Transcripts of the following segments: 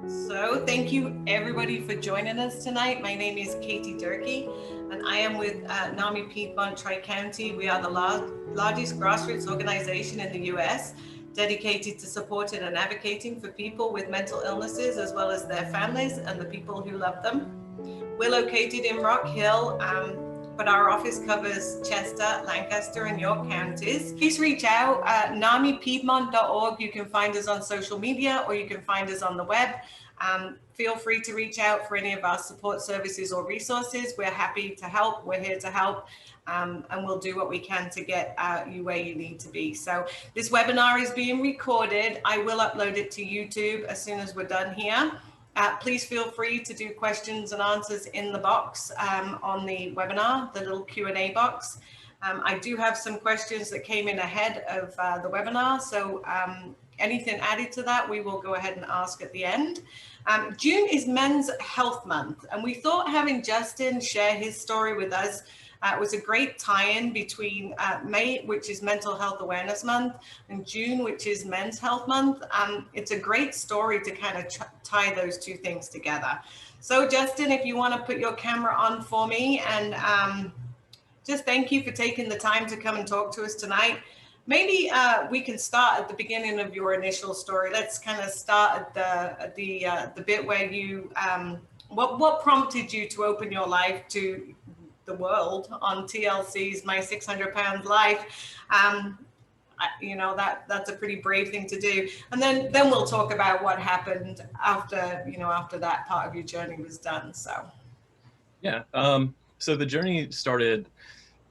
So thank you everybody for joining us tonight. My name is Kati Durkee and I am with NAMI Piedmont Tri-County. We are the largest grassroots organization in the US dedicated to supporting and advocating for people with mental illnesses as well as their families and the people who love them. We're located in Rock Hill, but our office covers Chester, Lancaster, and York counties. Please reach out at namipiedmont.org. You can find us on social media or you can find us on the web. Feel free to reach out for any of our support services or resources. We're happy to help. We're here to help. And we'll do what we can to get you where you need to be. So this webinar is being recorded. I will upload it to YouTube as soon as we're done here. Please feel free to do questions and answers in the box on the webinar, the little Q&A box. I do have some questions that came in ahead of the webinar, so anything added to that, we will go ahead and ask at the end. June is Men's Health Month, and we thought having Justin share his story with us was a great tie-in between May, which is Mental Health Awareness Month, and June, which is Men's Health Month. It's a great story to kind of tie those two things together. So Justin, if you want to put your camera on for me, and just thank you for taking the time to come and talk to us tonight. Maybe we can start at the beginning of your initial story. Let's kind of start at the bit where you, what prompted you to open your life to the world on TLC's My 600 Pound Life. You know, that's a pretty brave thing to do. And then we'll talk about what happened after, you know, after that part of your journey was done. So yeah, so the journey started,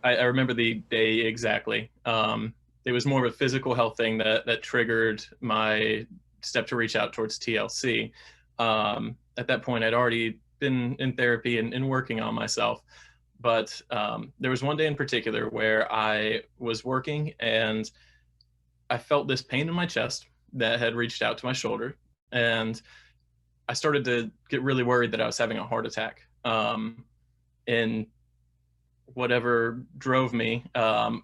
I remember the day exactly. It was more of a physical health thing that triggered my step to reach out towards TLC. At that point, I'd already been in therapy and working on myself. But there was one day in particular where I was working and I felt this pain in my chest that had reached out to my shoulder. And I started to get really worried that I was having a heart attack. And whatever drove me,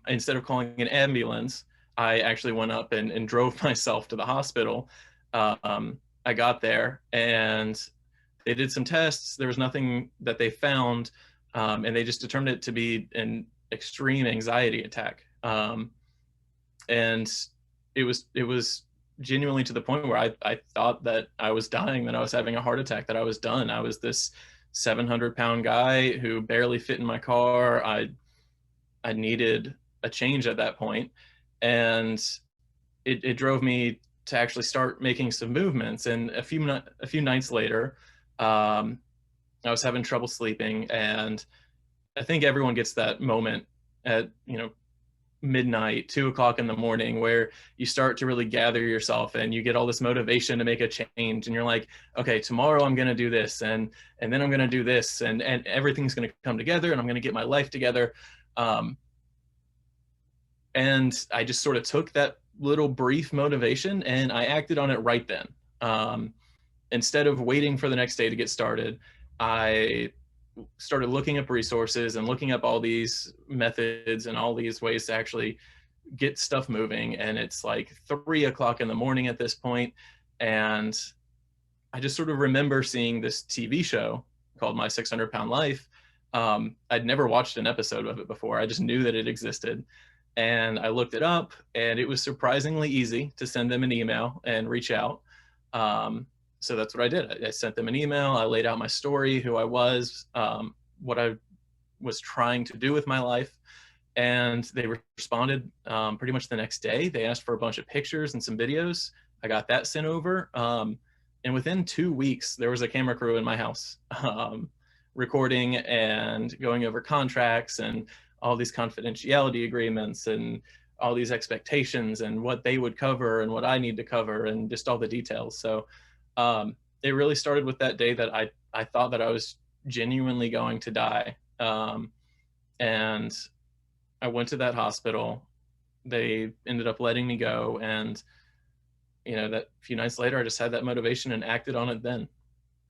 instead of calling an ambulance, I actually went up and drove myself to the hospital. I got there and they did some tests. There was nothing that they found. And they just determined it to be an extreme anxiety attack. And it was genuinely to the point where I thought that I was dying, that I was having a heart attack, that I was done. I was this 700-pound guy who barely fit in my car. I needed a change at that point. And it drove me to actually start making some movements. And a few nights later, I was having trouble sleeping, and I think everyone gets that moment at, you know, midnight, 2 o'clock in the morning, where you start to really gather yourself and you get all this motivation to make a change, and you're like, okay, tomorrow I'm going to do this, and then I'm going to do this, and everything's going to come together, and I'm going to get my life together. And I just sort of took that little brief motivation and I acted on it right then. Instead of waiting for the next day to get started, I started looking up resources and looking up all these methods and all these ways to actually get stuff moving. And it's like 3 o'clock in the morning at this point. And I just sort of remember seeing this TV show called My 600 Pound Life. I'd never watched an episode of it before. I just knew that it existed. And I looked it up, and it was surprisingly easy to send them an email and reach out. So that's what I did. I sent them an email. I laid out my story, who I was, what I was trying to do with my life. And they responded pretty much the next day. They asked for a bunch of pictures and some videos. I got that sent over. And within 2 weeks, there was a camera crew in my house recording and going over contracts and all these confidentiality agreements and all these expectations and what they would cover and what I need to cover and just all the details. So it really started with that day that I thought that I was genuinely going to die. And I went to that hospital. They ended up letting me go. And, you know, that few nights later, I just had that motivation and acted on it then.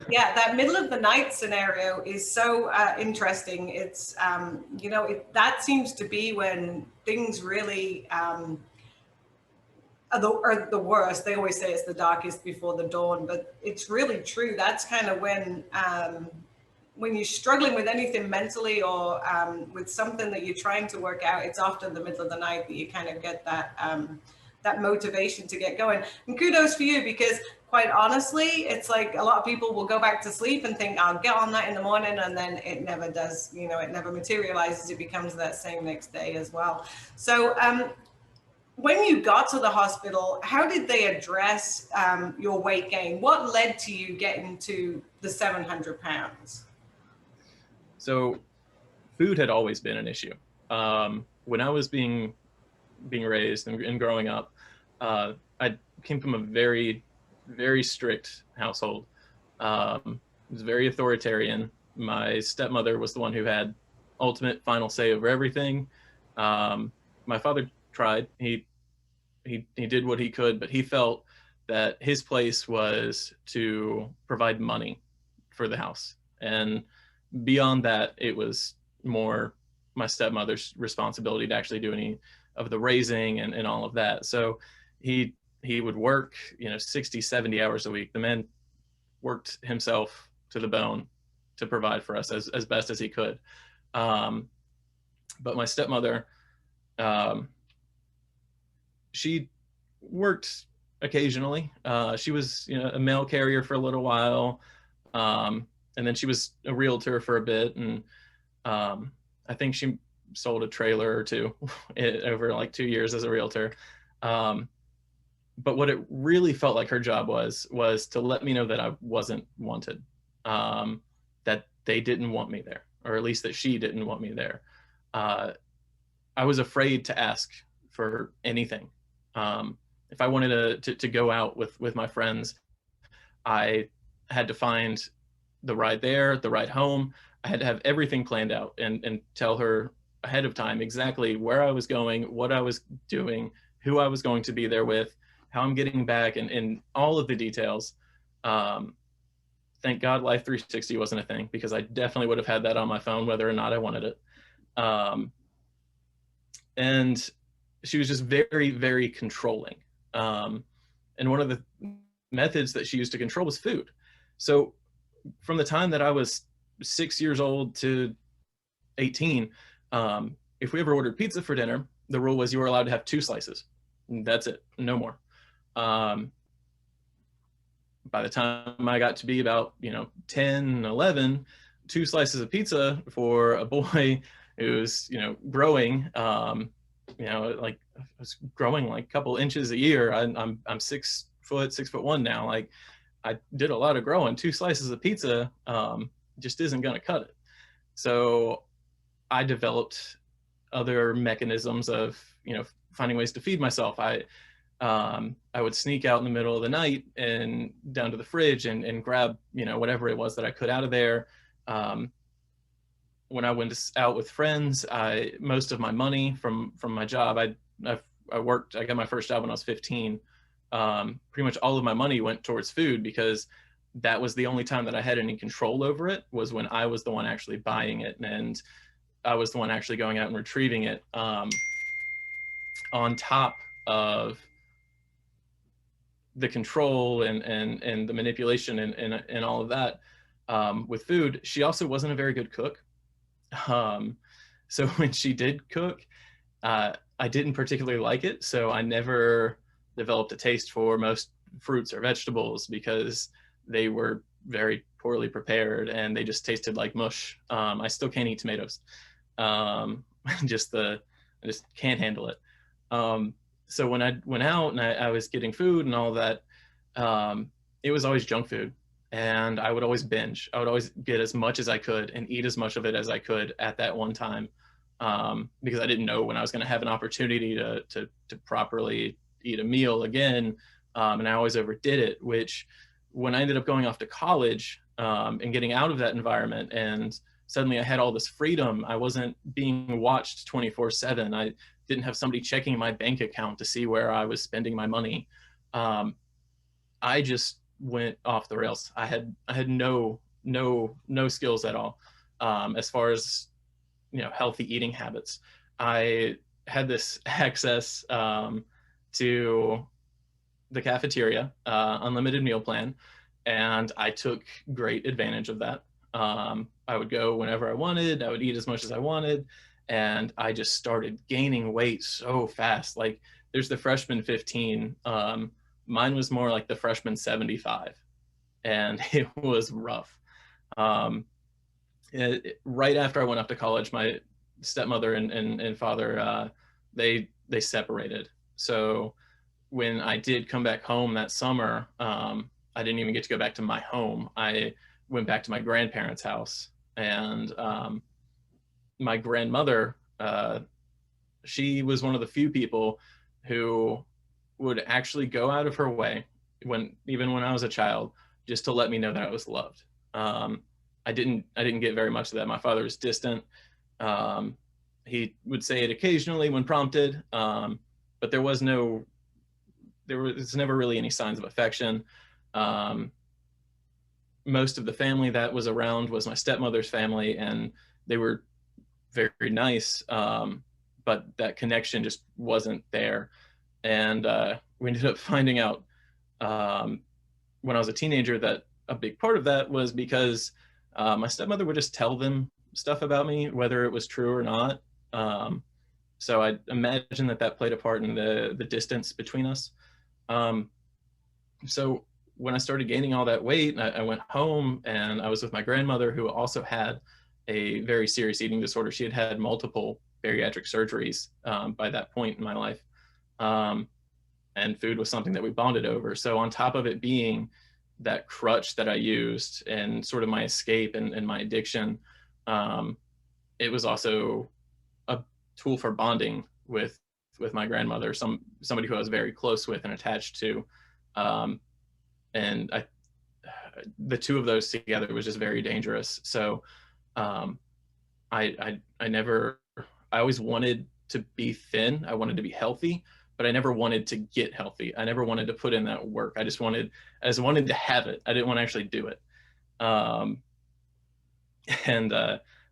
Yeah, that middle of the night scenario is so interesting. It's, you know, that seems to be when things really are the worst. They always say it's the darkest before the dawn, but it's really true. That's kind of when you're struggling with anything mentally or with something that you're trying to work out, it's often the middle of the night that you kind of get that motivation to get going. And kudos for you, because quite honestly, it's like a lot of people will go back to sleep and think, I'll get on that in the morning, and then it never does, you know, it never materializes. It becomes that same next day as well. So when you got to the hospital, how did they address your weight gain? What led to you getting to the 700 pounds? So food had always been an issue. When I was being raised and growing up, I came from a very, very strict household. It was very authoritarian. My stepmother was the one who had ultimate final say over everything. My father tried. He did what he could, but he felt that his place was to provide money for the house. And beyond that, it was more my stepmother's responsibility to actually do any of the raising and all of that. So he would work, 60, 70 hours a week. The man worked himself to the bone to provide for us as best as he could. But my stepmother, she worked occasionally. She was, a mail carrier for a little while. And then she was a realtor for a bit. And I think she sold a trailer or two over like 2 years as a realtor. But what it really felt like her job was to let me know that I wasn't wanted, that they didn't want me there, or at least that she didn't want me there. I was afraid to ask for anything. If I wanted to go out with my friends, I had to find the ride there, the ride home. I had to have everything planned out and tell her ahead of time exactly where I was going, what I was doing, who I was going to be there with, how I'm getting back, and all of the details. Thank God Life 360 wasn't a thing, because I definitely would have had that on my phone whether or not I wanted it. And she was just very, very controlling. And one of the methods that she used to control was food. So from the time that I was 6 years old to 18, if we ever ordered pizza for dinner, the rule was you were allowed to have 2 slices. That's it, no more. By the time I got to be about 10, 11, 2 slices of pizza for a boy who's growing, like I was growing like a couple inches a year. I'm 6 foot, 6'1" now. Like I did a lot of growing. 2 slices of pizza just isn't gonna cut it. So I developed other mechanisms of finding ways to feed myself. I would sneak out in the middle of the night and down to the fridge and grab whatever it was that I could out of there. When I went out with friends, most of my money from my job, I got my first job when I was 15. Pretty much all of my money went towards food, because that was the only time that I had any control over it, was when I was the one actually buying it, and I was the one actually going out and retrieving it. On top of the control and the manipulation and all of that, with food, she also wasn't a very good cook. So when she did cook, I didn't particularly like it. So I never developed a taste for most fruits or vegetables, because they were very poorly prepared and they just tasted like mush. I still can't eat tomatoes. I just can't handle it. So when I went out and I was getting food and all that, it was always junk food. And I would always binge. I would always get as much as I could and eat as much of it as I could at that one time, because I didn't know when I was going to have an opportunity to properly eat a meal again. And I always overdid it, which when I ended up going off to college and getting out of that environment, and suddenly I had all this freedom, I wasn't being watched 24/7. I didn't have somebody checking my bank account to see where I was spending my money. I just went off the rails. I had no skills at all as far as healthy eating habits. I had this access to the cafeteria, unlimited meal plan, and I took great advantage of that. I would go whenever I wanted, I would eat as much as I wanted, and I just started gaining weight so fast. Like there's the freshman 15, mine was more like the freshman 75, and it was rough. Um, right after I went off to college, my stepmother and father, they separated. So when I did come back home that summer, I didn't even get to go back to my home. I went back to my grandparents' house, and my grandmother, she was one of the few people who would actually go out of her way, even when I was a child, just to let me know that I was loved. I didn't get very much of that. My father was distant. He would say it occasionally when prompted, but there was never really any signs of affection. Most of the family that was around was my stepmother's family, and they were very nice, but that connection just wasn't there. And we ended up finding out when I was a teenager that a big part of that was because my stepmother would just tell them stuff about me, whether it was true or not. So I imagine that played a part in the distance between us. So when I started gaining all that weight, I went home and I was with my grandmother, who also had a very serious eating disorder. She had had multiple bariatric surgeries by that point in my life. And food was something that we bonded over. So on top of it being that crutch that I used and sort of my escape and my addiction, it was also a tool for bonding with my grandmother, somebody who I was very close with and attached to. And the two of those together was just very dangerous. So I always wanted to be thin. I wanted to be healthy, but I never wanted to get healthy. I never wanted to put in that work. I just wanted to have it. I didn't want to actually do it. And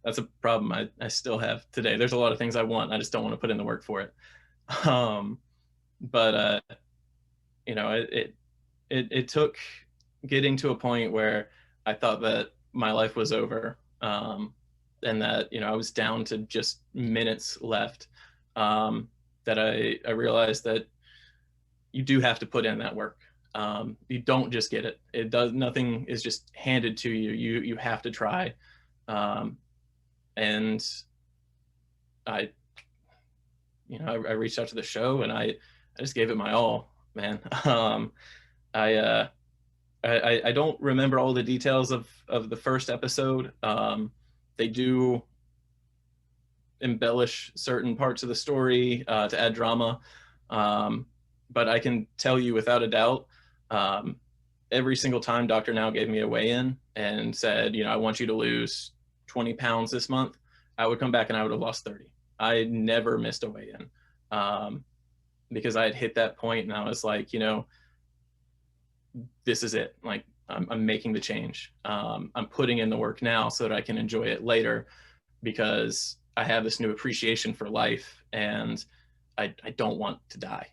that's a problem I still have today. There's a lot of things I want. I just don't want to put in the work for it. But it took getting to a point where I thought that my life was over, and that I was down to just minutes left, that I realized that you do have to put in that work. You don't just get it. Nothing is just handed to you. You have to try. And I reached out to the show, and I just gave it my all, man. I don't remember all the details of the first episode. They do embellish certain parts of the story to add drama, but I can tell you without a doubt, every single time Dr. Now gave me a weigh-in and said, I want you to lose 20 pounds this month, I would come back and I would have lost 30. I never missed a weigh-in, because I had hit that point and I was like, this is it. Like I'm making the change. I'm putting in the work now so that I can enjoy it later, because I have this new appreciation for life and I don't want to die.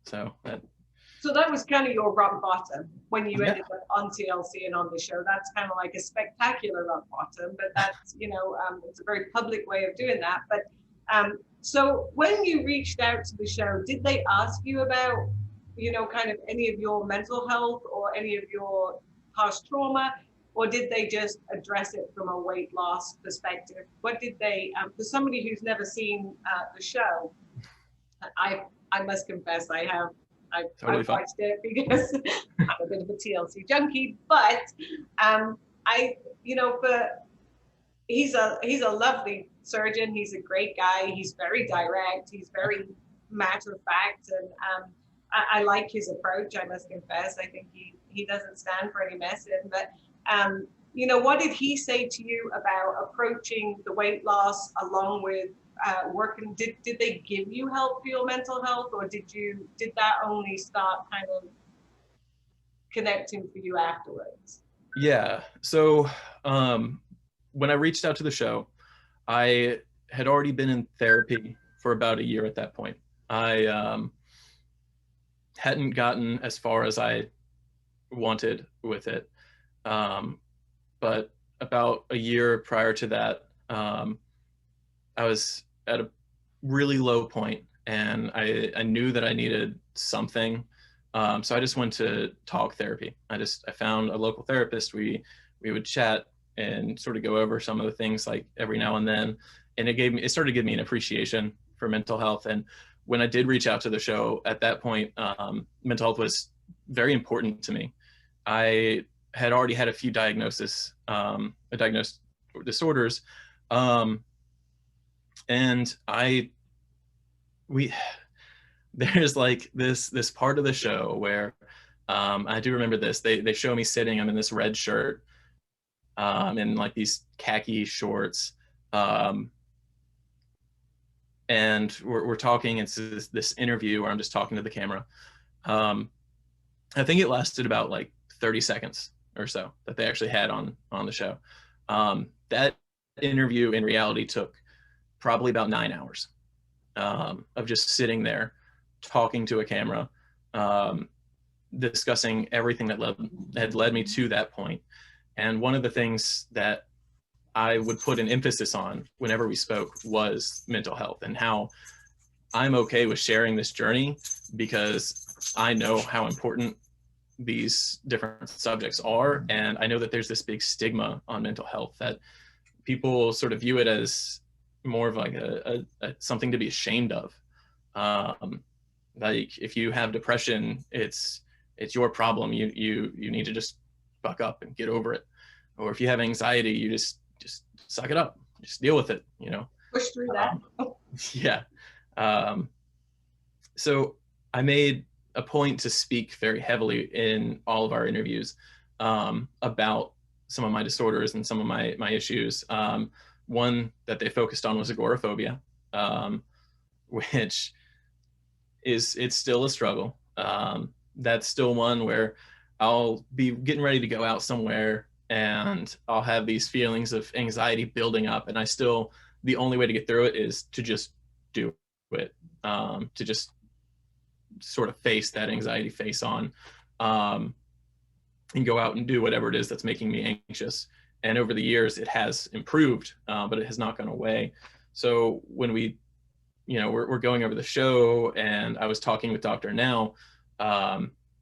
So that was kind of your rock bottom when you ended up on TLC and on the show. That's kind of like a spectacular rock bottom, but that's, it's a very public way of doing that. But so when you reached out to the show, did they ask you about, kind of any of your mental health or any of your past trauma, or did they just address it from a weight loss perspective? What did they, for somebody who's never seen the show, I must confess I've watched it because I'm a bit of a TLC junkie, but he's a lovely surgeon. He's a great guy. He's very direct. He's very matter of fact, and I like his approach. I must confess. I think he doesn't stand for any messing. But what did he say to you about approaching the weight loss along with working? Did they give you help for your mental health, or did that only start kind of connecting for you afterwards? Yeah. So when I reached out to the show, I had already been in therapy for about a year at that point. hadn't gotten as far as I wanted with it. But about a year prior to that, I was at a really low point, and I knew that I needed something. So I just went to talk therapy. I found a local therapist. We would chat and sort of go over some of the things like every now and then. And it started to give me an appreciation for mental health. And when I did reach out to the show at that point, mental health was very important to me. I had already had a few diagnosed disorders. And there's like this part of the show where I do remember this. They show me sitting. I'm in this red shirt, in like these khaki shorts, and we're talking. It's this interview where I'm just talking to the camera. I think it lasted about like 30 seconds or so that they actually had on the show. That interview in reality took probably about 9 hours of just sitting there talking to a camera, discussing everything that had led me to that point. And one of the things that I would put an emphasis on whenever we spoke was mental health, and how I'm okay with sharing this journey because I know how important these different subjects are. And I know that there's this big stigma on mental health that people sort of view it as more of like a something to be ashamed of. Like if you have depression, it's your problem. You need to just buck up and get over it. Or if you have anxiety, you just suck it up, just deal with it, Push through that. Yeah. So I made a point to speak very heavily in all of our interviews about some of my disorders and some of my issues. One that they focused on was agoraphobia, which it's still a struggle. That's still one where I'll be getting ready to go out somewhere and I'll have these feelings of anxiety building up, and the only way to get through it is to just do it, to just sort of face that anxiety face on, and go out and do whatever it is that's making me anxious. And over the years, it has improved, but it has not gone away. So when we're going over the show, and I was talking with Dr. Now,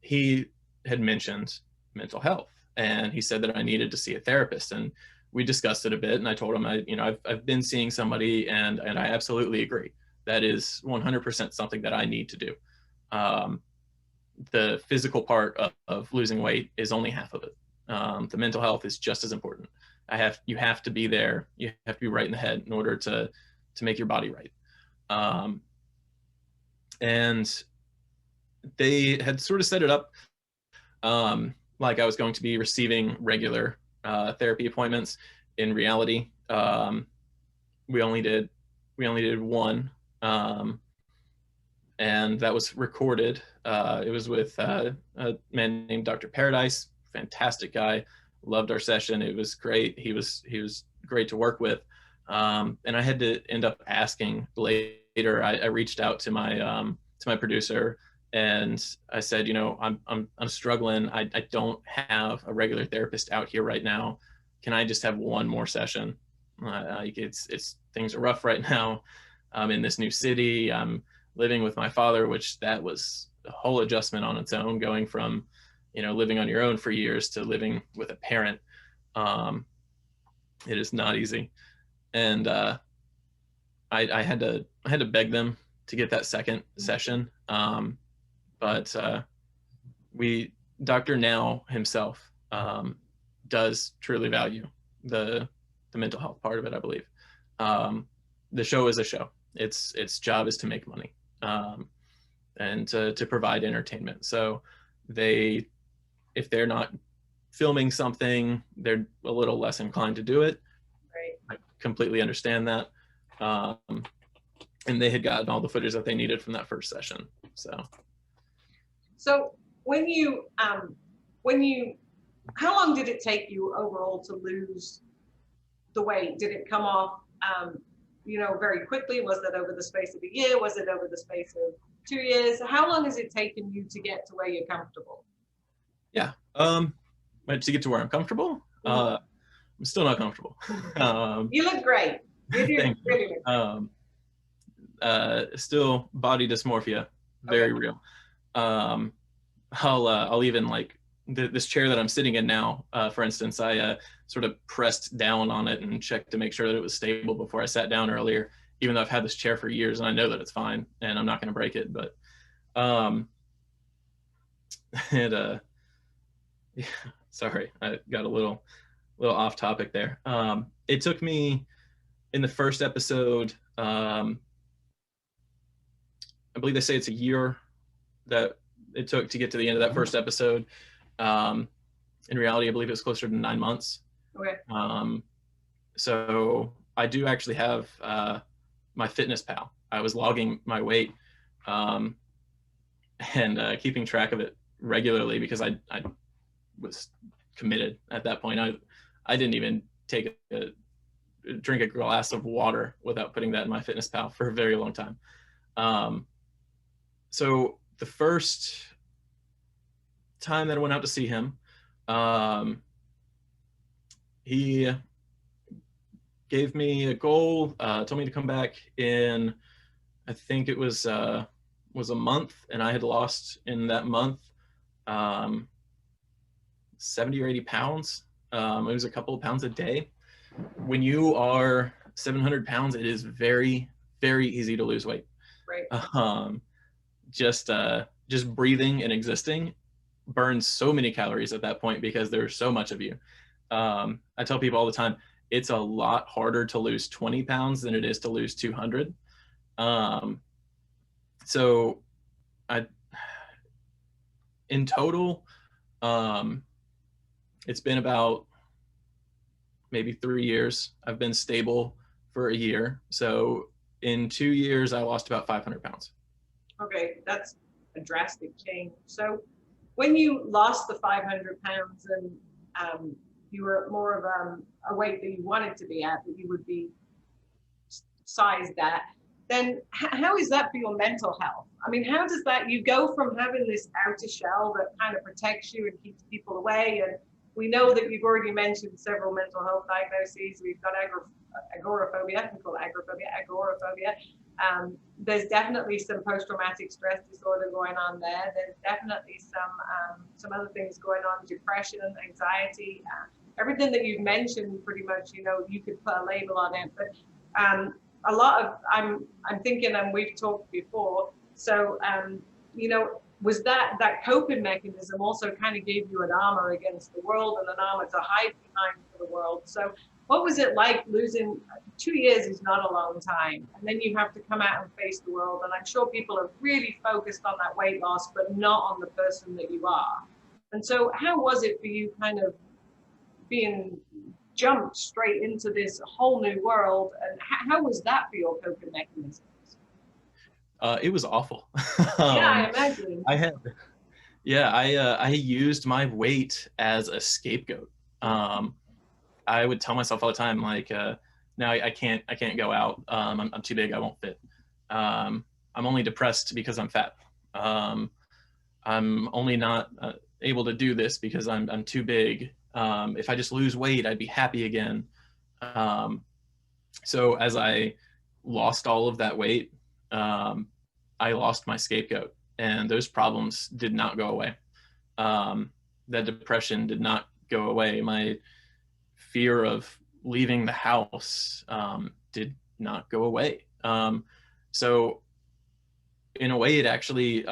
he had mentioned mental health, and he said that I needed to see a therapist. And we discussed it a bit, and I told him I've been seeing somebody, and I absolutely agree. That is 100% something that I need to do. The physical part of losing weight is only half of it. The mental health is just as important. You have to be there. You have to be right in the head in order to make your body right. And they had sort of set it up like I was going to be receiving regular therapy appointments. In reality, we only did one, and that was recorded. It was with a man named Dr. Paradise, fantastic guy. Loved our session. It was great. He was great to work with. And I had to end up asking later. I reached out to my producer, and I said, I'm struggling. I don't have a regular therapist out here right now. Can I just have one more session? It's things are rough right now. I'm in this new city. I'm living with my father, which that was a whole adjustment on its own, going from living on your own for years to living with a parent. It is not easy. And I had to beg them to get that second session. But Dr. Now himself does truly value the mental health part of it, I believe. The show is a show. Its job is to make money, and to provide entertainment. So if they're not filming something, they're a little less inclined to do it. Right. I completely understand that. And they had gotten all the footage that they needed from that first session. So when you, how long did it take you overall to lose the weight? Did it come off, very quickly? Was it over the space of a year? Was it over the space of 2 years. How long has it taken you to get to where you're comfortable? Yeah. But to get to where I'm comfortable, I'm still not comfortable. You look great. You do Thank really you. look great. Still body dysmorphia, very real. I'll even like this chair that I'm sitting in now, for instance, I sort of pressed down on it and checked to make sure that it was stable before I sat down earlier, even though I've had this chair for years and I know that it's fine and I'm not going to break it. But it yeah, sorry, I got a little off topic there. It took me in the first episode, I believe they say it's a year that it took to get to the end of that first episode. In reality, I believe it was closer to 9 months. Okay. So I do actually have my fitness pal. I was logging my weight and keeping track of it regularly because I was committed at that point. I didn't even drink a glass of water without putting that in my fitness pal for a very long time. So the first time that I went out to see him, he gave me a goal, told me to come back in, I think it was a month, and I had lost in that month 70 or 80 pounds. It was a couple of pounds a day. When you are 700 pounds, it is very, very easy to lose weight. Right. Just breathing and existing burns so many calories at that point because there's so much of you. I tell people all the time, it's a lot harder to lose 20 pounds than it is to lose 200. So in total, it's been about maybe 3 years. I've been stable for a year. So in 2 years, I lost about 500 pounds. Okay, that's a drastic change. So when you lost the 500 pounds and you were more of a weight that you wanted to be at, that you would be sized at, then how is that for your mental health? I mean, how does that, you go from having this outer shell that kind of protects you and keeps people away, and we know that you've already mentioned several mental health diagnoses. We've got agoraphobia, we call it agoraphobia. There's definitely some post-traumatic stress disorder going on there. There's definitely some other things going on, depression, anxiety, everything that you've mentioned pretty much, you know, you could put a label on it. But a lot of, I'm thinking, and we've talked before, so, you know, was that coping mechanism also kind of gave you an armor against the world and an armor to hide behind for the world. So what was it like losing? 2 years is not a long time. And then you have to come out and face the world. And I'm sure people are really focused on that weight loss, but not on the person that you are. And so how was it for you kind of being jumped straight into this whole new world? And how was that for your coping mechanisms? It was awful. Yeah, I imagine. I used my weight as a scapegoat. I would tell myself all the time, like, no, I can't go out. I'm too big. I won't fit. I'm only depressed because I'm fat. I'm only not able to do this because I'm too big. If I just lose weight, I'd be happy again. So as I lost all of that weight, I lost my scapegoat, and those problems did not go away. That depression did not go away. My fear of leaving the house did not go away. So in a way, it actually,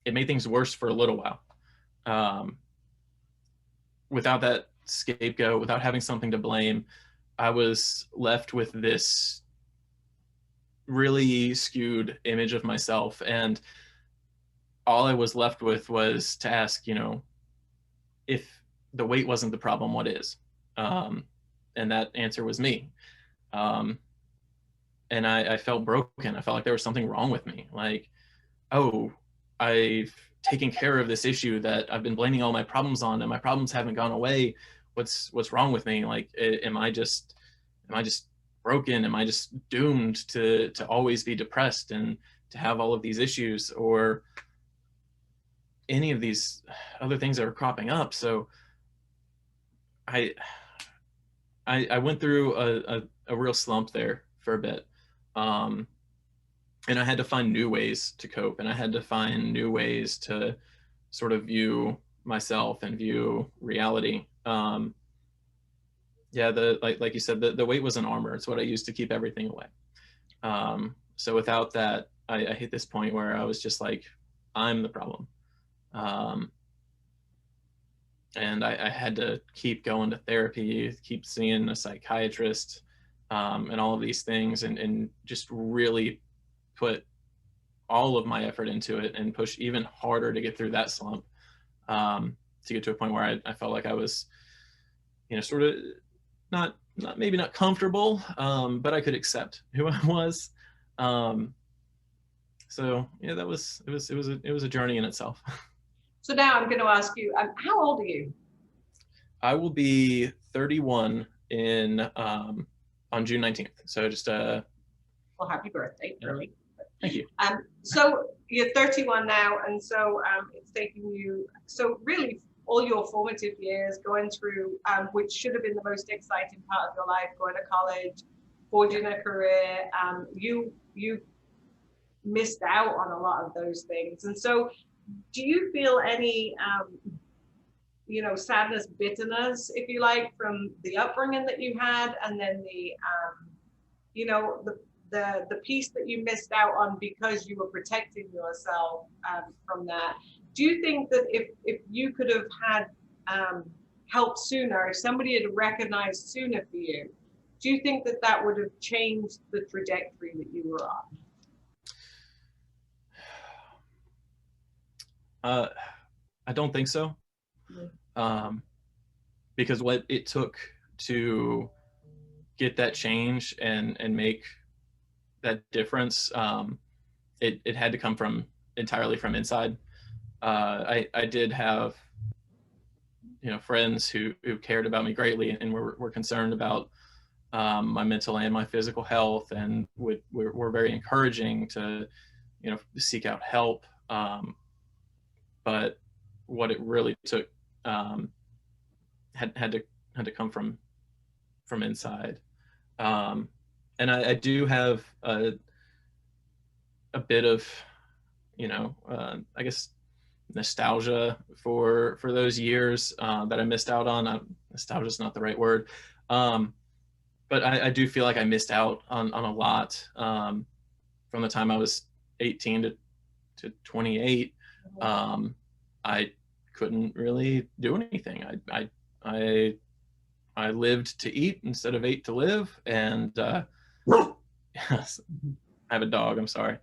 it made things worse for a little while. Without that scapegoat, without having something to blame, I was left with this really skewed image of myself. And all I was left with was to ask, you know, if the weight wasn't the problem, what is? And that answer was me. And I felt broken. I felt like there was something wrong with me. Like, oh, I've taken care of this issue that I've been blaming all my problems on, and my problems haven't gone away. What's wrong with me? Like, am I just broken? Am I just doomed to always be depressed and have all of these issues or any of these other things that were cropping up. So I went through a real slump there for a bit. And I had to find new ways to cope, and I had to find new ways to sort of view myself and view reality. Yeah, like you said, the weight was an armor. It's what I used to keep everything away. So without that, I hit this point where I was just like, I'm the problem. And I had to keep going to therapy, keep seeing a psychiatrist, and all of these things, and just really put all of my effort into it and push even harder to get through that slump, to get to a point where I felt like I was, sort of not maybe not comfortable, but I could accept who I was. So yeah, it was a journey in itself. So now I'm going to ask you, how old are you? I will be 31 on June 19th. So just well, happy birthday, early. Thank you. So you're 31 now, and so it's taken you, so really all your formative years going through, which should have been the most exciting part of your life, going to college, forging a career, you missed out on a lot of those things. And so do you feel any, sadness, bitterness, if you like, from the upbringing that you had, and then the piece that you missed out on because you were protecting yourself from that? Do you think that if you could have had help sooner, if somebody had recognized sooner for you, do you think that that would have changed the trajectory that you were on? I don't think so. Because what it took to get that change and make that difference, it had to come entirely from inside. I did have, friends who cared about me greatly and were concerned about my mental and my physical health, and were very encouraging to, seek out help. But what it really took had to come from inside. And I do have a bit of, I guess, nostalgia for those years that I missed out on. Nostalgia is not the right word, but I do feel like I missed out on a lot from the time I was 18 to 28. I couldn't really do anything. I lived to eat instead of ate to live, and yes, I have a dog. I'm sorry.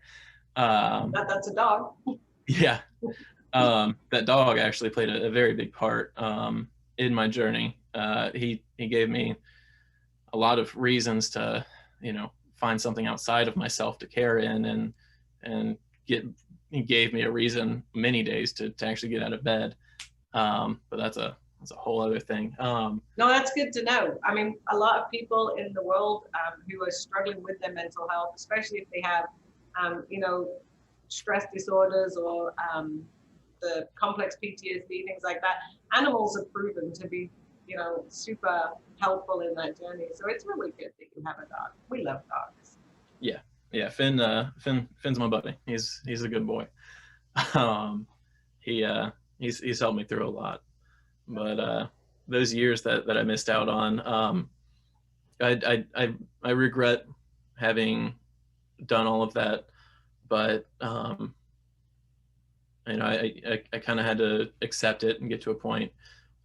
That's a dog. Yeah, that dog actually played a very big part in my journey. He gave me a lot of reasons to, find something outside of myself to care in, and he gave me a reason many days to actually get out of bed. But that's a whole other thing. No, that's good to know. I mean, a lot of people in the world who are struggling with their mental health, especially if they have, stress disorders or the complex PTSD, things like that, animals are proven to be, super helpful in that journey. So it's really good that you have a dog. We love dogs. Yeah. Finn's my buddy. He's a good boy. He's helped me through a lot. But those years that I missed out on, I regret having done all of that. But I kind of had to accept it and get to a point.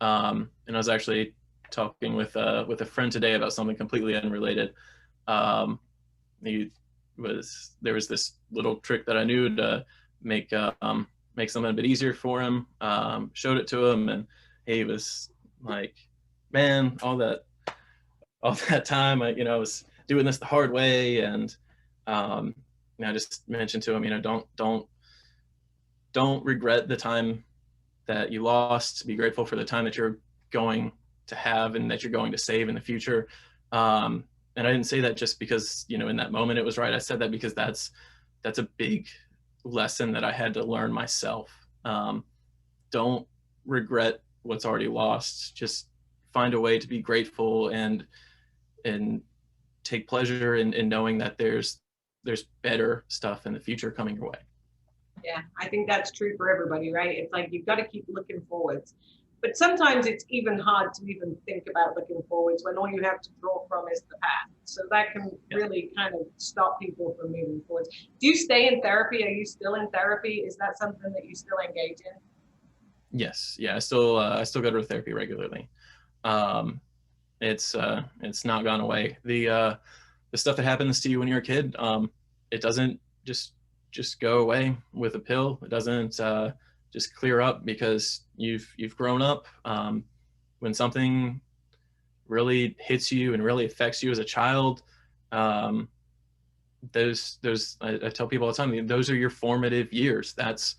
And I was actually talking with a friend today about something completely unrelated. There was this little trick that I knew to make something a bit easier for him. Showed it to him, and he was like, "Man, all that time, I was doing this the hard way." And I just mentioned to him, don't regret the time that you lost. Be grateful for the time that you're going to have and that you're going to save in the future. And I didn't say that just because, in that moment it was right. I said that because that's that's a big lesson that I had to learn myself. Don't regret what's already lost. Just find a way to be grateful and take pleasure in knowing that there's better stuff in the future coming your way. Yeah, I think that's true for everybody, right? It's like you've got to keep looking forwards. But sometimes it's even hard to even think about looking forwards when all you have to draw from is the past. So that can really kind of stop people from moving forwards. Do you stay in therapy? Are you still in therapy? Is that something that you still engage in? Yes, yeah, I still go to therapy regularly. It's not gone away. The stuff that happens to you when you're a kid, it doesn't just go away with a pill. It doesn't just clear up because you've grown up. When something really hits you and really affects you as a child, those I tell people all the time, those are your formative years. That's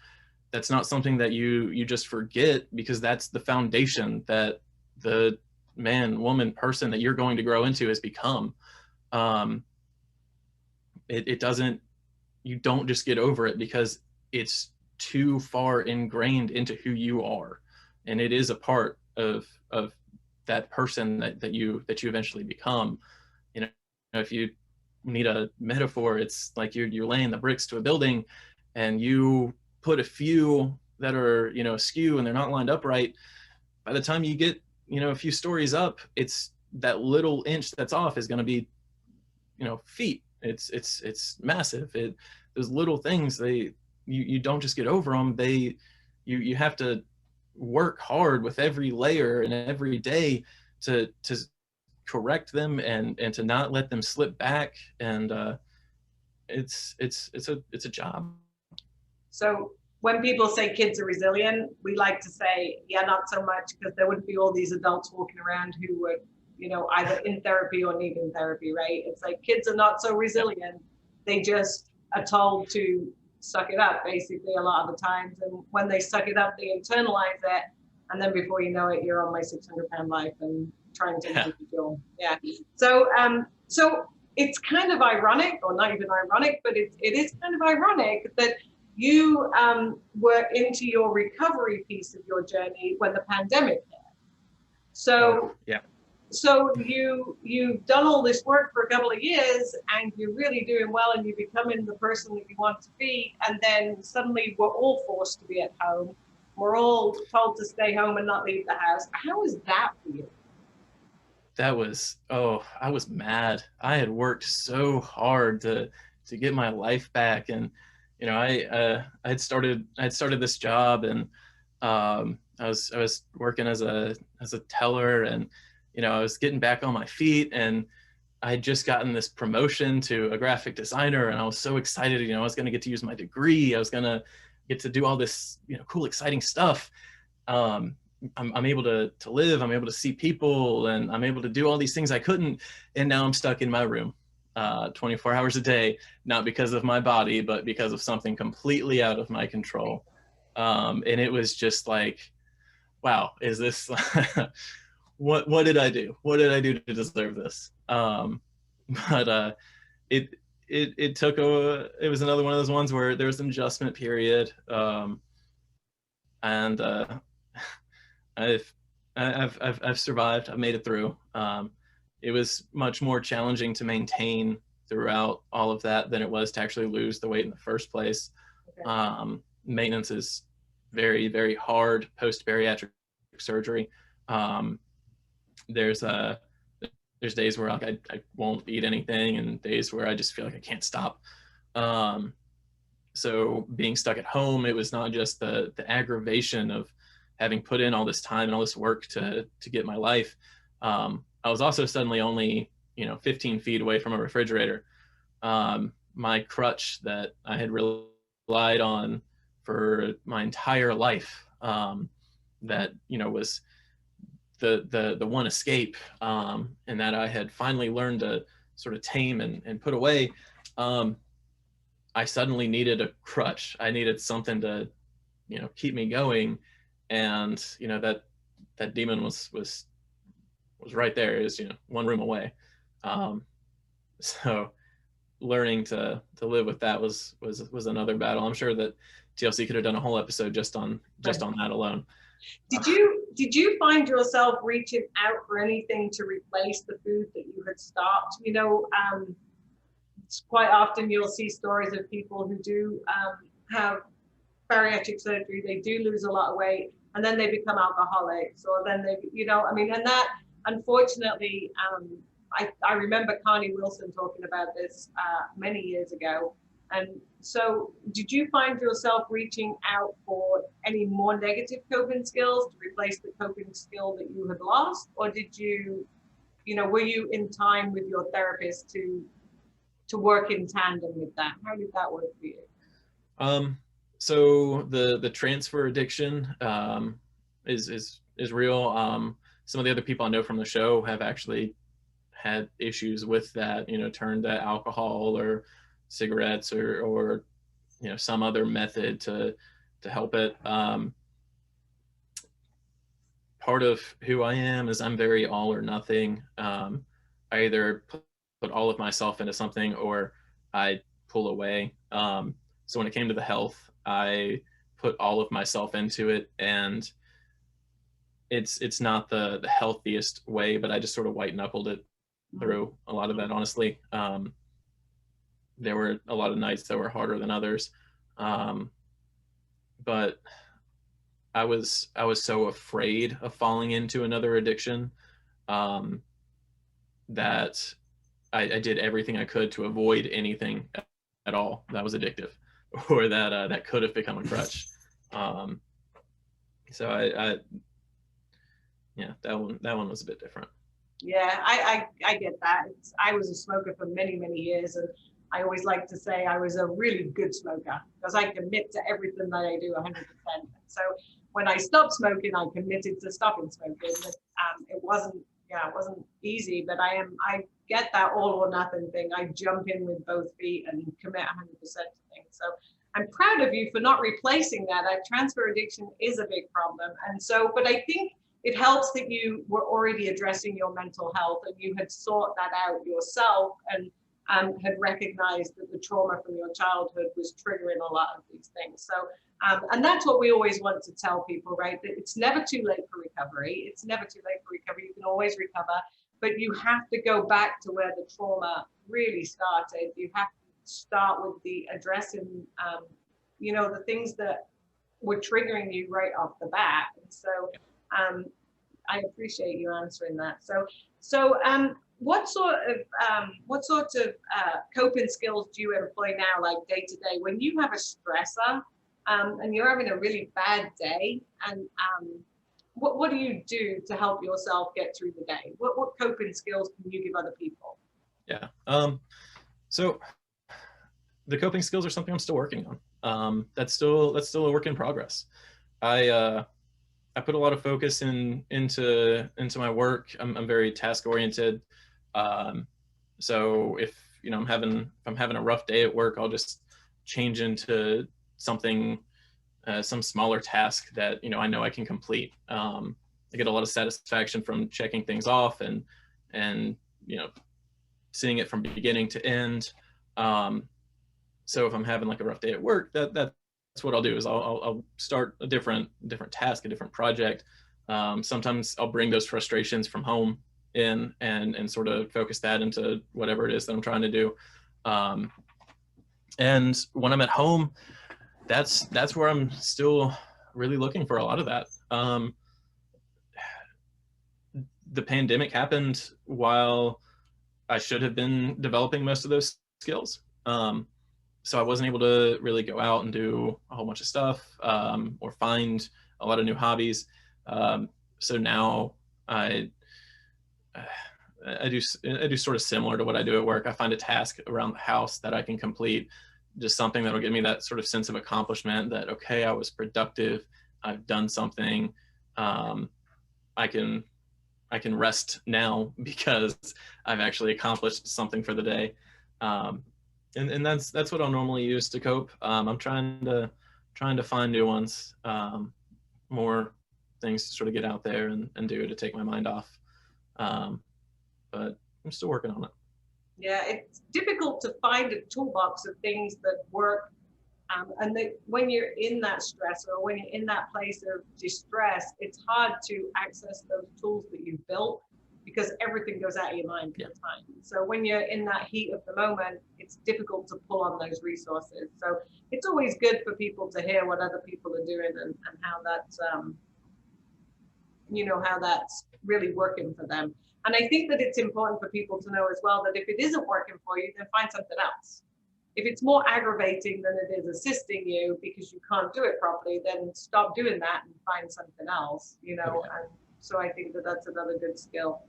not something that you just forget, because that's the foundation that the man, woman, person that you're going to grow into has become. It doesn't, you don't just get over it because it's too far ingrained into who you are, and it is a part of that person that you eventually become. You know, if you need a metaphor, it's like you're laying the bricks to a building, and you put a few that are askew and they're not lined up right. By the time you get a few stories up, it's that little inch that's off is going to be feet. It's massive. Those little things, you don't just get over them. You have to work hard with every layer and every day to correct them and to not let them slip back. And it's a job. So when people say kids are resilient, we like to say, yeah, not so much, because there wouldn't be all these adults walking around who were, either in therapy or needing therapy, right? It's like kids are not so resilient. They just are told to suck it up, basically, a lot of the times. And when they suck it up, they internalize it. And then before you know it, you're on my 600-pound life and trying to make it go. Yeah. So it's kind of ironic, or not even ironic, but it is kind of ironic that you were into your recovery piece of your journey when the pandemic hit. So so you've done all this work for a couple of years, and you're really doing well, and you're becoming the person that you want to be, and then suddenly we're all forced to be at home. We're all told to stay home and not leave the house. How was that for you? That was, I was mad. I had worked so hard to get my life back, and I had started this job, and I was working as a teller, and I was getting back on my feet, and I had just gotten this promotion to a graphic designer, and I was so excited. I was going to get to use my degree. I was going to get to do all this cool, exciting stuff. I'm able to live. I'm able to see people, and I'm able to do all these things I couldn't. And now I'm stuck in my room 24 hours a day, not because of my body, but because of something completely out of my control. And it was just like, wow, is this what did I do? What did I do to deserve this? But it took it was another one of those ones where there was an adjustment period. And I've survived. I've made it through. It was much more challenging to maintain throughout all of that than it was to actually lose the weight in the first place. Okay. Maintenance is very, very hard post-bariatric surgery. There's days where I won't eat anything, and days where I just feel like I can't stop. So being stuck at home, it was not just the aggravation of having put in all this time and all this work to get my life. I was also suddenly only 15 feet away from a refrigerator. My crutch that I had relied on for my entire life, that was the one escape, and that I had finally learned to sort of tame and put away. I suddenly needed a crutch. I needed something to keep me going, and that demon was right there. It was one room away. So learning to live with that was another battle. I'm sure that TLC could have done a whole episode just on that alone. Did you find yourself reaching out for anything to replace the food that you had stopped? Quite often you'll see stories of people who do have bariatric surgery, they do lose a lot of weight, and then they become alcoholics, or then they, and that, unfortunately, I remember Connie Wilson talking about this many years ago. And so did you find yourself reaching out for any more negative coping skills to replace the coping skill that you had lost? Or did you, were you in time with your therapist to work in tandem with that? How did that work for you? So the transfer addiction is real. Some of the other people I know from the show have actually had issues with that, turned to alcohol or cigarettes or some other method to help it. Part of who I am is I'm very all or nothing. I either put all of myself into something or I pull away. So when it came to the health, I put all of myself into it, and it's not the healthiest way, but I just sort of white knuckled it through a lot of that, honestly. There were a lot of nights that were harder than others, but I was so afraid of falling into another addiction that I did everything I could to avoid anything at all that was addictive or that could have become a crutch. So I yeah, that one was a bit different. Yeah, I get that. I was a smoker for many, many years, and I always like to say I was a really good smoker because I commit to everything that I do 100%. So when I stopped smoking, I committed to stopping smoking. But it wasn't easy, but I get that all or nothing thing. I jump in with both feet and commit 100% to things. So I'm proud of you for not replacing that. Transfer addiction is a big problem. And so, but I think it helps that you were already addressing your mental health and you had sought that out yourself and had recognized that the trauma from your childhood was triggering a lot of these things. So, and that's what we always want to tell people, right? That it's never too late for recovery. It's never too late for recovery. You can always recover, but you have to go back to where the trauma really started. You have to start with the addressing, the things that were triggering you right off the bat. And so, I appreciate you answering that. So, what sort of coping skills do you employ now, like day to day, when you have a stressor and you're having a really bad day? And what do you do to help yourself get through the day? What coping skills can you give other people? Yeah. So the coping skills are something I'm still working on. That's still a work in progress. I put a lot of focus into my work. I'm very task oriented. So if I'm having a rough day at work, I'll just change into something, some smaller task that I know I can complete. I get a lot of satisfaction from checking things off and seeing it from beginning to end. So if I'm having like a rough day at work, that's what I'll do is I'll start a different task, a different project. Sometimes I'll bring those frustrations from home in and sort of focus that into whatever it is that I'm trying to do. And when I'm at home, that's where I'm still really looking for a lot of that. The pandemic happened while I should have been developing most of those skills. So I wasn't able to really go out and do a whole bunch of stuff or find a lot of new hobbies. So now I do sort of similar to what I do at work. I find a task around the house that I can complete, just something that'll give me that sort of sense of accomplishment that, okay, I was productive, I've done something. I can rest now because I've actually accomplished something for the day. And that's what I'll normally use to cope. I'm trying to find new ones, more things to sort of get out there and do to take my mind off. But I'm still working on it. Yeah, it's difficult to find a toolbox of things that work. And that when you're in that stress or when you're in that place of distress, it's hard to access those tools that you've built because everything goes out of your mind at the time. So when you're in that heat of the moment, it's difficult to pull on those resources. So it's always good for people to hear what other people are doing and how that's, how that's really working for them. And I think that it's important for people to know as well that if it isn't working for you, then find something else. If it's more aggravating than it is assisting you because you can't do it properly, then stop doing that and find something else, And so I think that that's another good skill.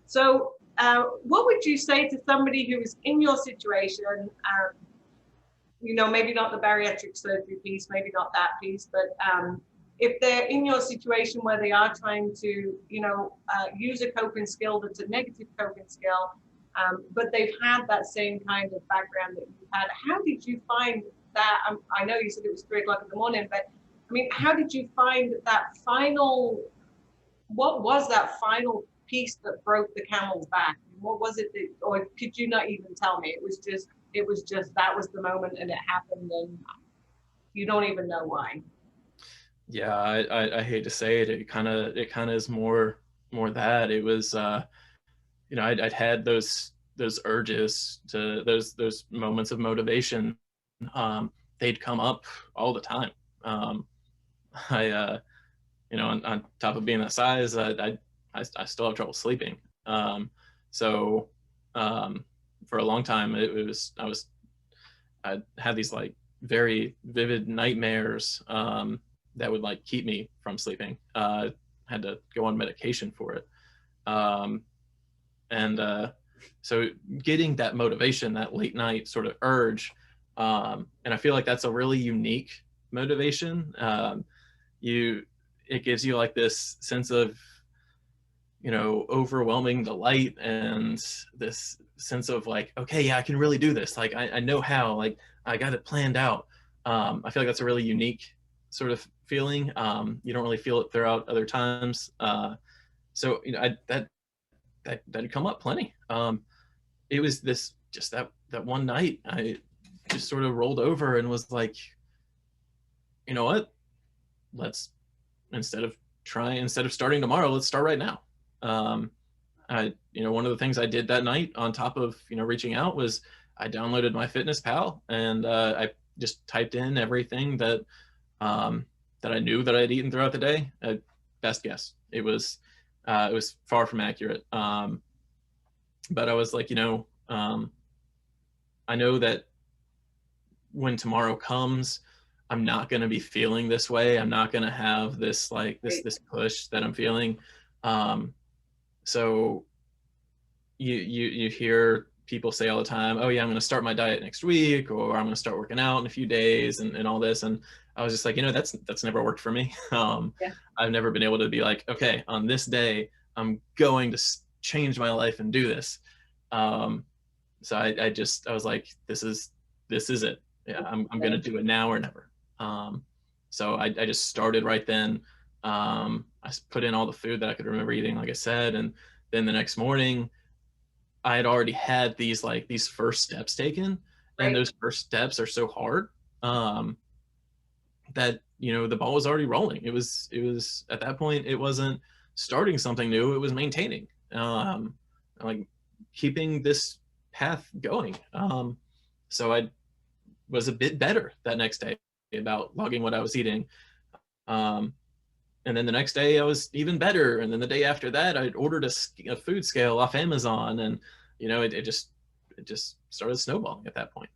So what would you say to somebody who is in your situation, maybe not the bariatric surgery piece, maybe not that piece, but if they're in your situation where they are trying to, use a coping skill that's a negative coping skill, but they've had that same kind of background that you had. How did you find that? I know you said it was 3 o'clock in the morning, but I mean, how did you find that what was that final piece that broke the camel's back? What was it that, or could you not even tell me? It was just, that was the moment and it happened and you don't even know why. Yeah, I hate to say it. It kind of is more that it was, I'd had those urges to those moments of motivation. They'd come up all the time. On top of being that size, I still have trouble sleeping. So for a long time, I had these like very vivid nightmares that would like keep me from sleeping. Had to go on medication for it. So getting that motivation, that late night sort of urge, and I feel like that's a really unique motivation. It gives you like this sense of, overwhelming delight and this sense of like, okay, yeah, I can really do this. Like, I know how, like, I got it planned out. I feel like that's a really unique sort of feeling. You don't really feel it throughout other times. So, that'd come up plenty. It was that one night I just sort of rolled over and was like, you know what? Let's, instead of starting tomorrow, let's start right now. One of the things I did that night on top of, reaching out was I downloaded MyFitnessPal and I just typed in everything that I knew that I'd eaten throughout the day. Best guess. It was far from accurate. But I was like, I know that when tomorrow comes, I'm not going to be feeling this way. I'm not going to have this like this push that I'm feeling. So you hear people say all the time, oh yeah, I'm going to start my diet next week, or I'm going to start working out in a few days and all this. And I was just like, that's never worked for me. I've never been able to be like, okay, on this day, I'm going to change my life and do this. So I was like, this is it. Yeah, I'm going to do it now or never. So I just started right then. I put in all the food that I could remember eating, like I said, and then the next morning I had already had these first steps taken, and those first steps are so hard that the ball was already rolling. It was at that point, it wasn't starting something new, it was maintaining, like keeping this path going. So I was a bit better that next day about logging what I was eating. And then the next day I was even better. And then the day after that, I'd ordered a food scale off Amazon, and it just started snowballing at that point.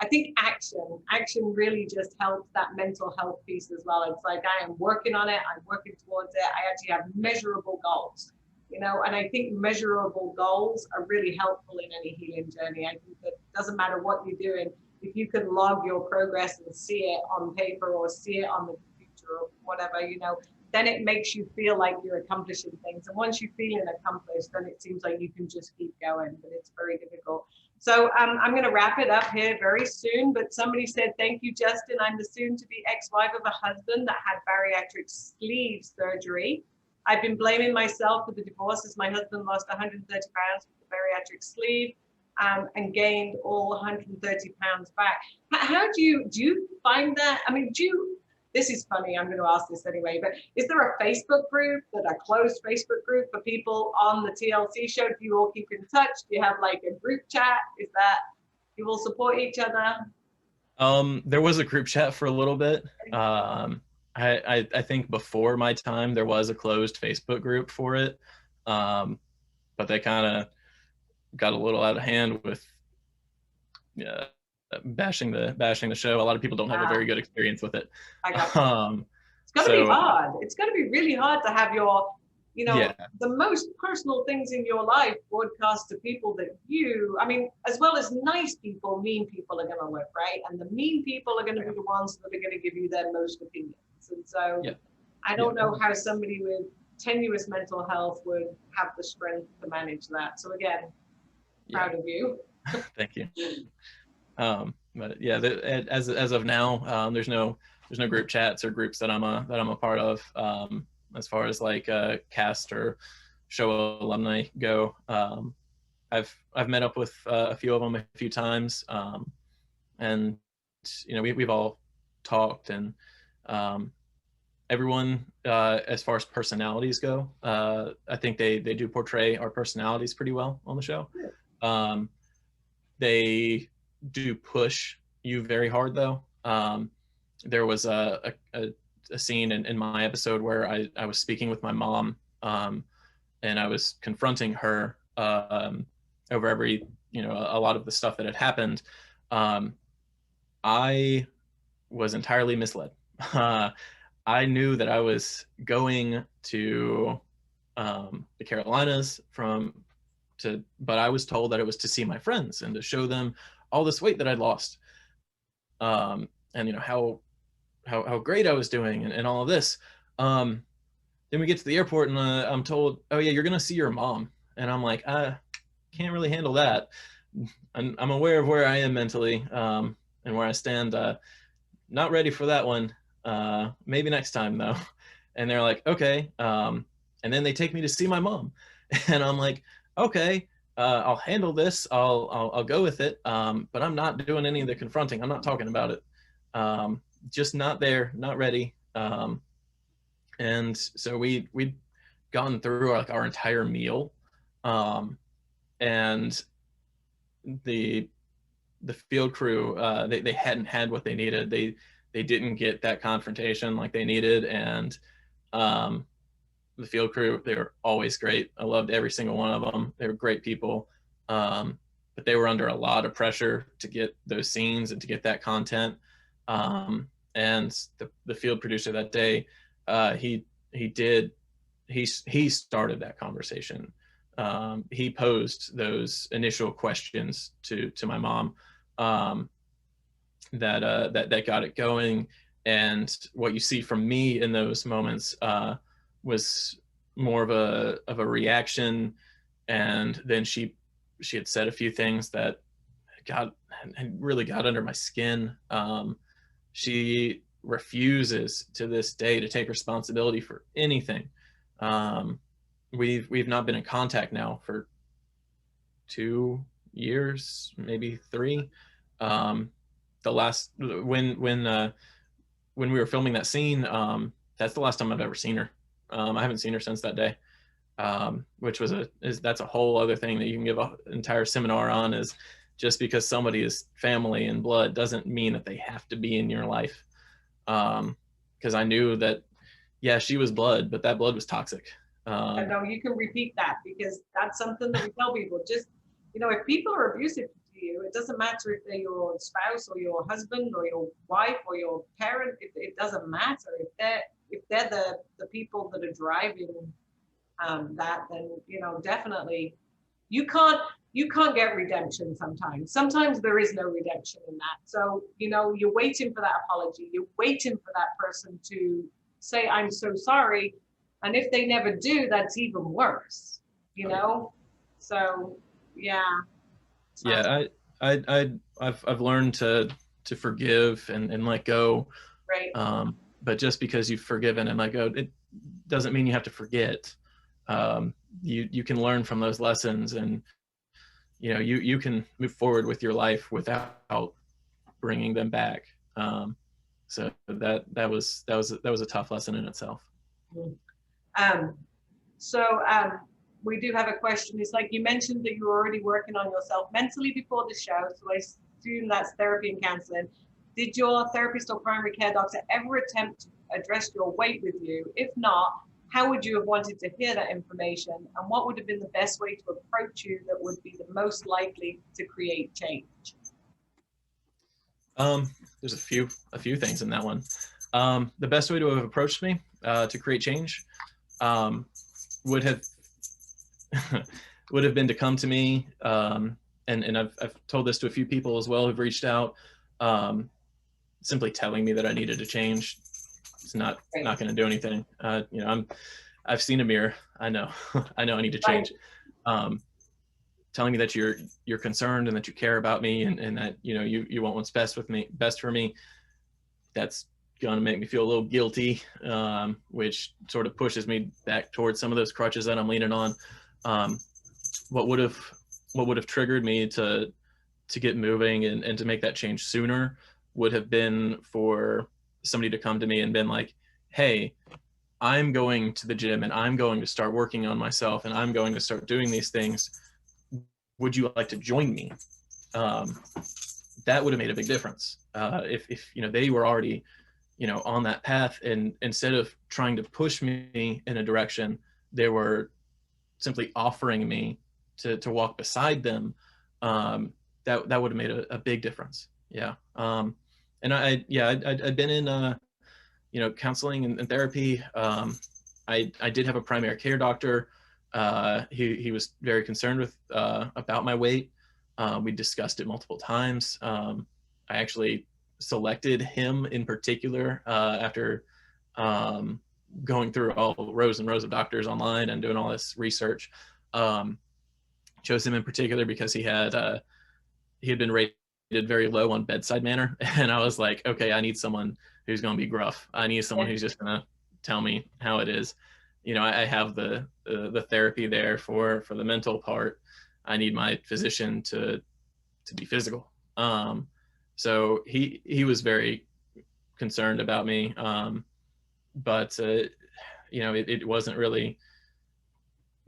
I think action really just helps that mental health piece as well. It's like, I am working on it, I'm working towards it. I actually have measurable goals, and I think measurable goals are really helpful in any healing journey. I think that it doesn't matter what you're doing, if you can log your progress and see it on paper or see it on the computer or whatever, then it makes you feel like you're accomplishing things. And once you're feeling accomplished, then it seems like you can just keep going, but it's very difficult. So I'm going to wrap it up here very soon, but somebody said, thank you, Justin. I'm the soon to be ex-wife of a husband that had bariatric sleeve surgery. I've been blaming myself for the divorces. My husband lost 130 pounds with the bariatric sleeve and gained all 130 pounds back. How do you find that? I mean, this is funny, I'm going to ask this anyway, but is there a Facebook group, a closed Facebook group for people on the TLC show? Do you all keep in touch? Do you have like a group chat? Is that you all support each other? There was a group chat for a little bit. I think before my time there was a closed Facebook group for it, but they kind of got a little out of hand with bashing the show. A lot of people don't have a very good experience with it. I got it's going to be hard. It's going to be really hard to have your, the most personal things in your life broadcast to people that I mean, as well as nice people, mean people are going to look, right? And the mean people are going to be the ones that are going to give you their most opinions. And so I don't know how somebody with tenuous mental health would have the strength to manage that. So again, proud of you. Thank you. But yeah, as of now, there's no group chats or groups that I'm a part of. As far as like cast or show alumni go, I've met up with a few of them a few times, and we've all talked, and everyone, as far as personalities go, I think they do portray our personalities pretty well on the show. They do push you very hard though. There was a scene in my episode where I was speaking with my mom, and I was confronting her over a lot of the stuff that had happened. I was entirely misled. I knew that I was going to the Carolinas but I was told that it was to see my friends and to show them all this weight that I'd lost, and how great I was doing and all of this. Then we get to the airport and I'm told, oh yeah, you're gonna see your mom, and I'm like, I can't really handle that. I'm aware of where I am mentally, and where I stand. Not ready for that one. Maybe next time though. And they're like, okay. And then they take me to see my mom, and I'm like, okay, I'll handle this. I'll go with it. But I'm not doing any of the confronting. I'm not talking about it. Just not there, not ready. And so we'd gone through like our entire meal, and the field crew, they hadn't had what they needed. They didn't get that confrontation like they needed, and the field crew, they were always great. I loved every single one of them. They were great people, but they were under a lot of pressure to get those scenes and to get that content. And the field producer that day, he started that conversation. He posed those initial questions to my mom, that got it going. And what you see from me in those moments was more of a reaction. And then she had said a few things that really got under my skin. She refuses to this day to take responsibility for anything. We've not been in contact now for 2 years, maybe 3. The last when we were filming that scene, that's the last time I've ever seen her. I haven't seen her since that day, which that's a whole other thing that you can give an entire seminar on. Is just because somebody is family and blood doesn't mean that they have to be in your life. Because I knew that, yeah, she was blood, but that blood was toxic. I know you can repeat that, because that's something that we tell people. Just, if people are abusive to you, it doesn't matter if they're your spouse or your husband or your wife or your parent. It doesn't matter if they're the people that are driving that, then definitely you can't get redemption. Sometimes there is no redemption in that. So you're waiting for that apology, you're waiting for that person to say, I'm so sorry. And if they never do, that's even worse, so I've learned to forgive and let go. Right. But just because you've forgiven and let go, doesn't mean you have to forget. You can learn from those lessons, and you can move forward with your life without bringing them back. So that was a tough lesson in itself. We do have a question. It's like you mentioned that you were already working on yourself mentally before the show, so I assume that's therapy and counseling. Did your therapist or primary care doctor ever attempt to address your weight with you? If not, how would you have wanted to hear that information, and what would have been the best way to approach you that would be the most likely to create change? There's a few things in that one. The best way to have approached me to create change would have been to come to me, and I've told this to a few people as well who've reached out, simply telling me that I needed to change. It's not going to do anything. I've seen a mirror. I know I need to change. Telling me that you're concerned and that you care about me, and that you want what's best for me, that's gonna make me feel a little guilty, which sort of pushes me back towards some of those crutches that I'm leaning on. What would have triggered me to get moving and to make that change sooner would have been for somebody to come to me and been like, hey, I'm going to the gym and I'm going to start working on myself and I'm going to start doing these things. Would you like to join me? That would have made a big difference. If they were already on that path, and instead of trying to push me in a direction, they were simply offering me to walk beside them, that would have made a big difference. Yeah. And I'd been in counseling and therapy. I did have a primary care doctor. He was very concerned with about my weight. We discussed it multiple times. I actually selected him in particular after going through all rows and rows of doctors online and doing all this research. Chose him in particular because he had been rated very low on bedside manner, and I was like, okay, I need someone who's going to be gruff. I need someone who's just going to tell me how it is. I have the therapy there for the mental part. I need my physician to be physical. So he was very concerned about me, but it wasn't really.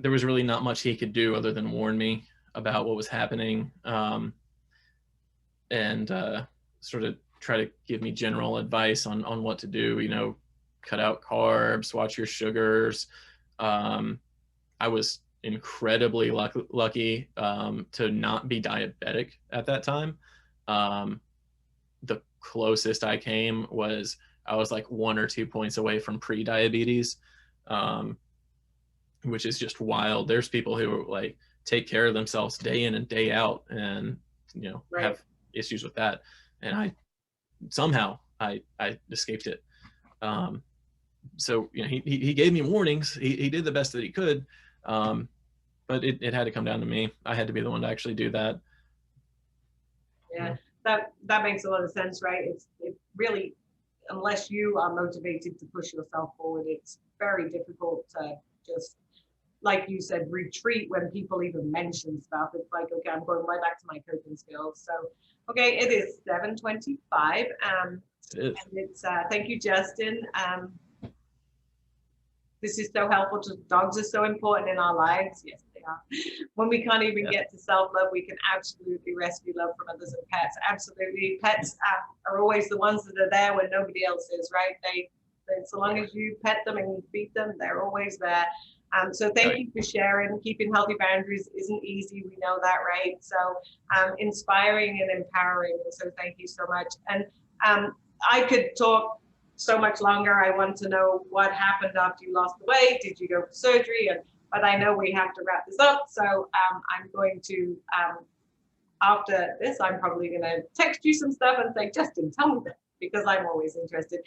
There was really not much he could do other than warn me about what was happening, and sort of try to give me general advice on what to do. Cut out carbs, watch your sugars. I was incredibly lucky to not be diabetic at that time. The closest I came was I was like 1 or 2 points away from pre-diabetes, which is just wild. There's people who like take care of themselves day in and day out, and have issues with that, and I somehow escaped it. So he gave me warnings. He did the best that he could, but it had to come down to me. I had to be the one to actually do that. Yeah, that makes a lot of sense, right? It really, unless you are motivated to push yourself forward, it's very difficult to just, like you said, retreat when people even mention stuff. It's like, okay, I'm going right back to my coping skills. So, okay, it is 7:25. It is. And it's thank you, Justin. This is so helpful. Dogs are so important in our lives. Yes, they are. When we can't even get to self-love, we can absolutely rescue love from others and pets. Absolutely. Pets are always the ones that are there when nobody else is, right? They so long as you pet them and feed them, they're always there. So thank you for sharing. Keeping healthy boundaries isn't easy. We know that, right? So inspiring and empowering. And so thank you so much. And I could talk so much longer. I want to know what happened after you lost the weight. Did you go for surgery? But I know we have to wrap this up. So I'm going to, after this, I'm probably going to text you some stuff and say, Justin, tell me that, because I'm always interested.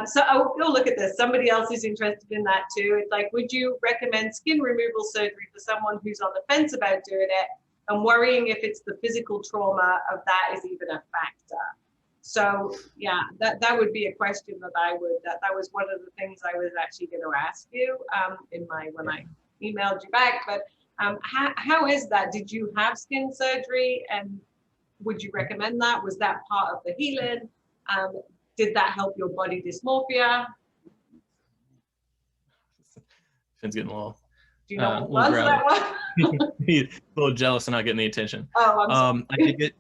So go look at this. Somebody else is interested in that too. It's like, would you recommend skin removal surgery for someone who's on the fence about doing it and worrying if it's the physical trauma of that is even a factor? So yeah, that would be a question that that was one of the things I was actually going to ask you when I emailed you back. But how is that? Did you have skin surgery, and would you recommend that? Was that part of the healing? Did that help your body dysmorphia? Finn's getting a little. Do you know what was that one? He's a little jealous of not getting the attention. Oh, I'm sorry.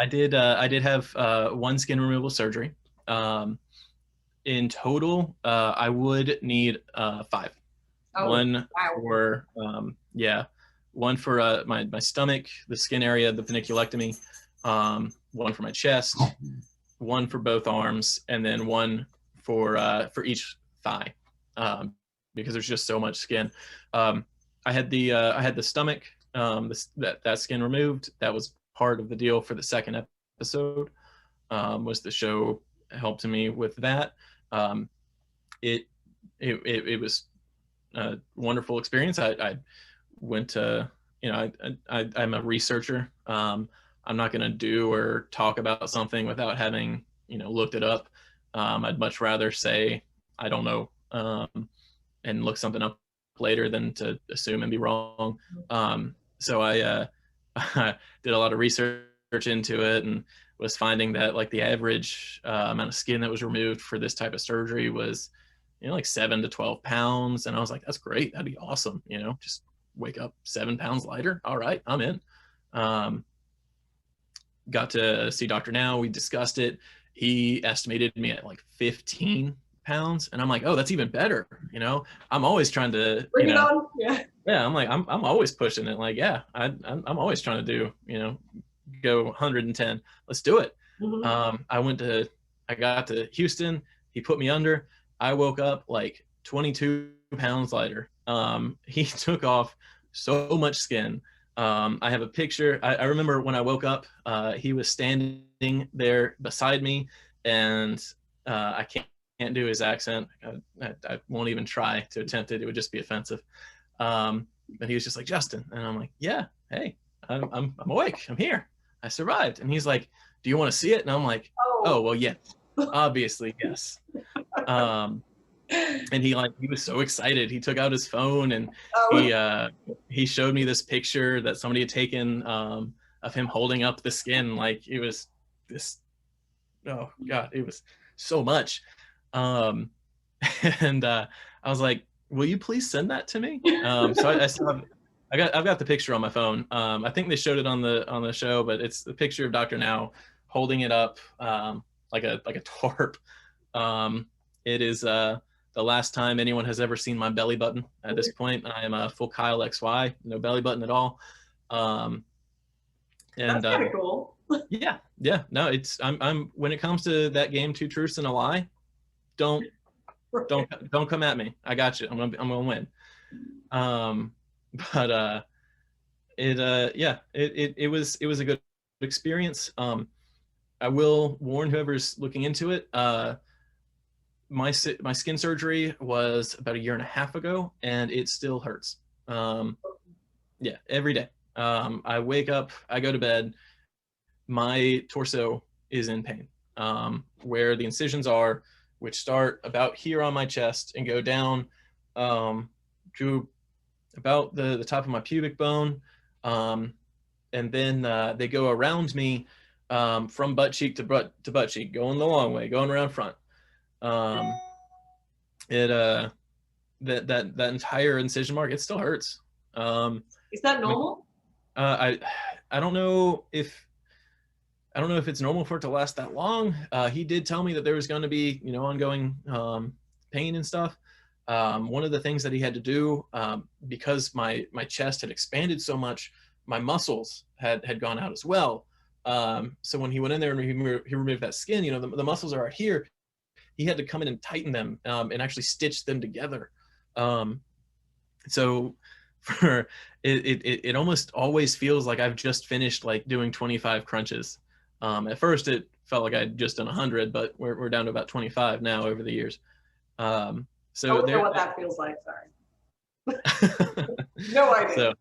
I did have one skin removal surgery. In total, I would need 5. Oh, one wow. for one for my stomach, the skin area, the appendiculectomy, one for my chest, one for both arms, and then one for each thigh, because there's just so much skin. I had the stomach, that skin removed. That was part of the deal for the second episode. Was the show helped me with that. It was a wonderful experience. I went to, I'm a researcher. I'm not going to do or talk about something without having, looked it up. I'd much rather say, I don't know, and look something up later than to assume and be wrong. So I did a lot of research into it and was finding that like the average amount of skin that was removed for this type of surgery was, like 7 to 12 pounds. And I was like, that's great. That'd be awesome. Just wake up 7 pounds lighter. All right, I'm in. Got to see Dr. Now. We discussed it. He estimated me at like 15 pounds. And I'm like, oh, that's even better. I'm always trying to, bring it on. Yeah. I'm like, I'm always pushing it. Like, yeah, I'm always trying to do, go 110. Let's do it. Mm-hmm. I got to Houston. He put me under. I woke up like 22 pounds lighter. He took off so much skin. I have a picture. I remember when I woke up, he was standing there beside me, and I can't do his accent. I won't even try to attempt it. It would just be offensive. But he was just like, Justin. And I'm like, yeah, hey, I'm awake. I'm here. I survived. And he's like, do you want to see it? And I'm like, oh well, yeah, obviously, yes. And he was so excited. He took out his phone and he showed me this picture that somebody had taken of him holding up the skin. Like it was this, oh God, it was so much. And I was like, will you please send that to me? So I've got the picture on my phone. I think they showed it on the show, but it's the picture of Dr. Now holding it up like a tarp. It is the last time anyone has ever seen my belly button. At this point, I am a full Kyle XY, no belly button at all. And that's kind of cool. Yeah. No, I'm when it comes to that game, 2 truths and a lie, don't come at me. I got you. I'm gonna win. But it was a good experience. I will warn whoever's looking into it. My skin surgery was about 1.5 years ago, and it still hurts. Every day. I wake up, I go to bed, my torso is in pain. Where the incisions are, which start about here on my chest and go down to about the top of my pubic bone, and then they go around me from butt cheek to butt cheek, going the long way, going around front. That entire incision mark, it still hurts. Is that normal? I don't know if it's normal for it to last that long. He did tell me that there was going to be ongoing pain and stuff. One of the things that he had to do, because my chest had expanded so much, my muscles had gone out as well. So when he went in there and he removed that skin, the muscles are right here. He had to come in and tighten them and actually stitch them together. So for it almost always feels like I've just finished like doing 25 crunches. At first it felt like I'd just done 100, but we're down to about 25 now over the years. So I don't know what that feels like. Sorry. No idea.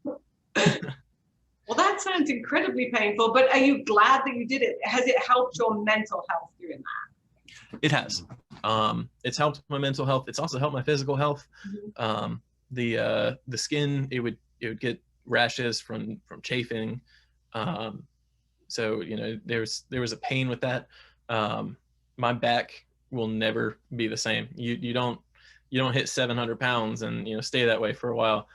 Well, that sounds incredibly painful, but are you glad that you did it? Has it helped your mental health doing that? It has. It's helped my mental health. It's also helped my physical health. Mm-hmm. The skin, it would get rashes from chafing. So there was a pain with that. My back will never be the same. You don't hit 700 pounds and stay that way for a while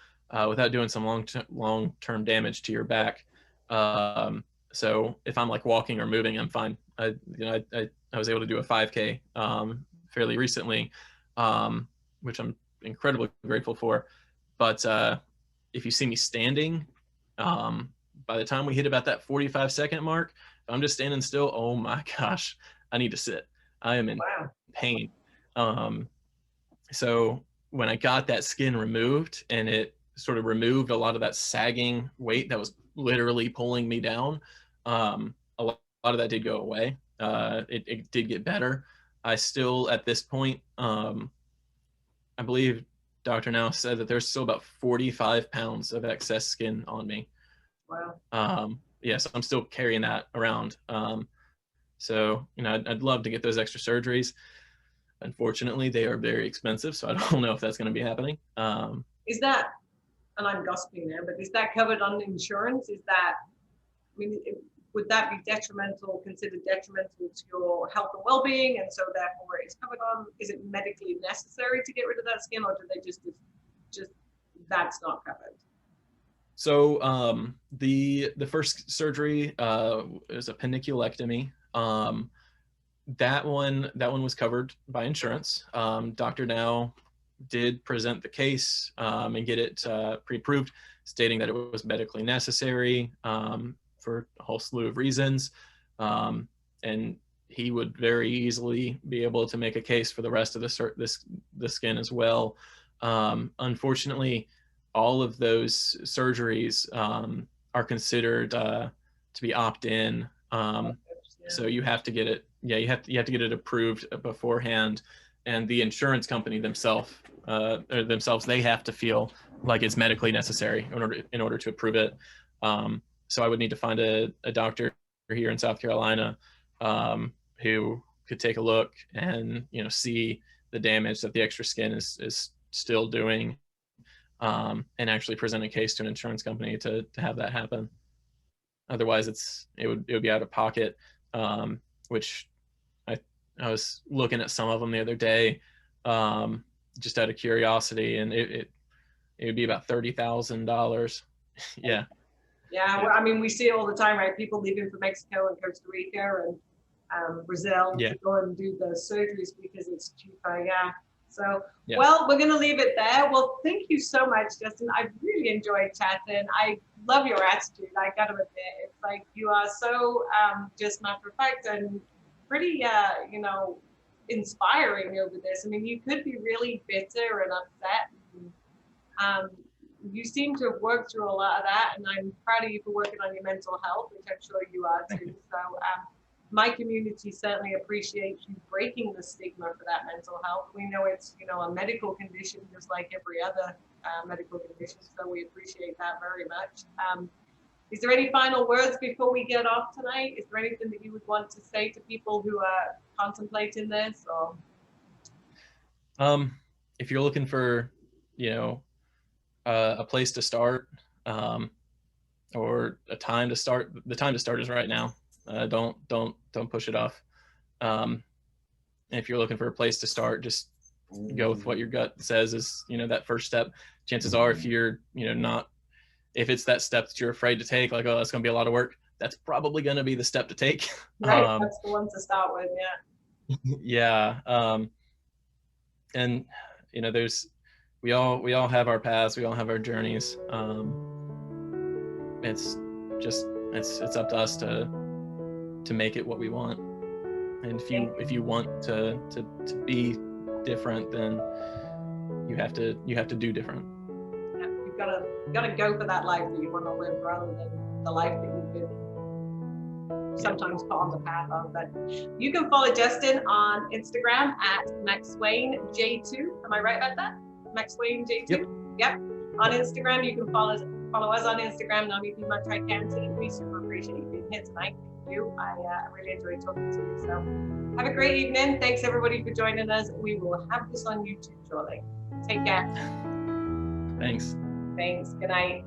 without doing some long-term damage to your back. So if I'm like walking or moving, I'm fine. I was able to do a 5K fairly recently, which I'm incredibly grateful for. But if you see me standing, by the time we hit about that 45-second mark, if I'm just standing still, oh my gosh, I need to sit. I am in pain. So when I got that skin removed and it sort of removed a lot of that sagging weight that was literally pulling me down, a lot of that did go away. It did get better. I still, at this point, I believe Dr. Now said that there's still about 45 pounds of excess skin on me. Wow. Yes, I'm still carrying that around. So, I'd love to get those extra surgeries. Unfortunately, they are very expensive, so I don't know if that's going to be happening. Is that, and I'm gossiping there, but is that covered on insurance? Is that, I mean, would that be considered detrimental to your health and well-being, and so therefore it's covered on? Is it medically necessary to get rid of that skin, or do they just that's not covered? So the first surgery is appendiculectomy. That one was covered by insurance. Dr. Now did present the case and get it pre-approved, stating that it was medically necessary for a whole slew of reasons. And he would very easily be able to make a case for the rest of the skin as well. Unfortunately, all of those surgeries are considered to be opt-in. So you have to get it. Yeah, you have to get it approved beforehand, and the insurance company themselves, they have to feel like it's medically necessary in order to approve it. So I would need to find a doctor here in South Carolina who could take a look and see the damage that the extra skin is still doing, and actually present a case to an insurance company to have that happen. Otherwise, it would be out of pocket, which I was looking at some of them the other day, just out of curiosity, and it would be about $30,000. Yeah. Yeah, well, I mean, we see it all the time, right? People leaving for Mexico and Costa Rica and Brazil to go and do the surgeries because it's cheaper. Yeah. So, well, we're going to leave it there. Well, thank you so much, Justin. I really enjoyed chatting. I love your attitude. I got to admit, it's like you are so just matter of fact and pretty, inspiring over this. I mean, you could be really bitter and upset. You seem to have worked through a lot of that, and I'm proud of you for working on your mental health, which I'm sure you are too. So my community certainly appreciates you breaking the stigma for that mental health. We know it's, a medical condition just like every other medical condition, so we appreciate that very much. Is there any final words before we get off tonight? Is there anything that you would want to say to people who are contemplating this? Or if you're looking for, a place to start, or a time to start, the time to start is right now. Don't push it off. And if you're looking for a place to start, just go with what your gut says is, that first step. Chances are, if you're, if it's that step that you're afraid to take, like, oh, that's going to be a lot of work, that's probably going to be the step to take. Right, that's the one to start with, yeah. Yeah. And, we all have our paths, we all have our journeys. It's up to us to make it what we want. And if you want to be different, then you have to do different. Yeah, you've got to go for that life that you want to live rather than the life that you've been sometimes put on the path of. But you can follow Justin on Instagram at McSwainJ2. Am I right about that? McSwainJ2? Yep. On Instagram, you can follow Follow us on Instagram, NAMI Piedmont Tri-County. We super appreciate you being here tonight. Thank you. I really enjoyed talking to you. So have a great evening. Thanks everybody for joining us. We will have this on YouTube shortly. Take care. Thanks. Thanks. Good night.